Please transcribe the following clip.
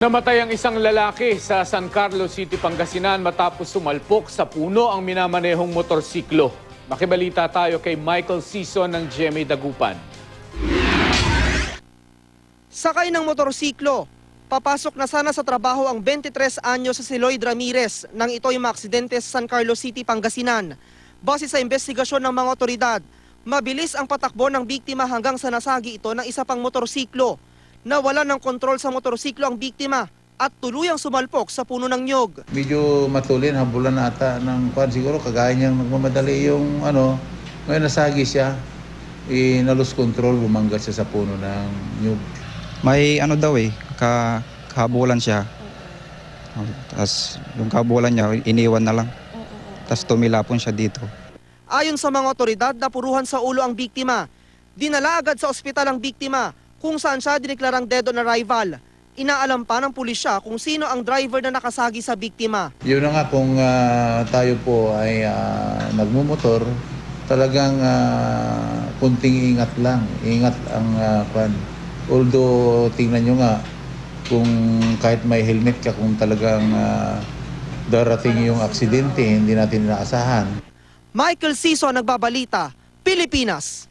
Namatay ang isang lalaki sa San Carlos City, Pangasinan matapos sumalpok sa puno ang minamanehong motorsiklo. Makibalita tayo kay Michael Sison ng GMA Dagupan. Sakay ng motorsiklo, papasok na sana sa trabaho ang 23 anyo sa si Lloyd Ramirez nang ito'y maaksidente sa San Carlos City, Pangasinan. Base sa investigasyon ng mga otoridad, mabilis ang patakbo ng biktima hanggang sa nasagi ito ng isa pang motorsiklo. Nawala ng kontrol sa motorsiklo ang biktima at tuluyang sumalpok sa puno ng nyog. Medyo matulin, habulan na ata ng kwan. Siguro kagaya niyang nagmamadali yung ngayon nasagi siya, na-lose control, bumangga siya sa puno ng nyug. May kahabulan siya. Tapos yung kahabulan niya, iniwan na lang. Tapos tumilapon siya dito. Ayon sa mga otoridad, napuruhan sa ulo ang biktima. Dinala agad sa ospital ang biktima kung saan siya diniklarang dead on arrival. Inaalam pa ng pulisya kung sino ang driver na nakasagi sa biktima. Yun na nga, kung tayo po ay nagmumotor, talagang kunting ingat lang. Ingat ang kwan. Although tingnan nyo nga, kung kahit may helmet ka, kung talagang darating yung aksidente, hindi natin inaasahan. Michael Sison, Nagbabalita, Pilipinas.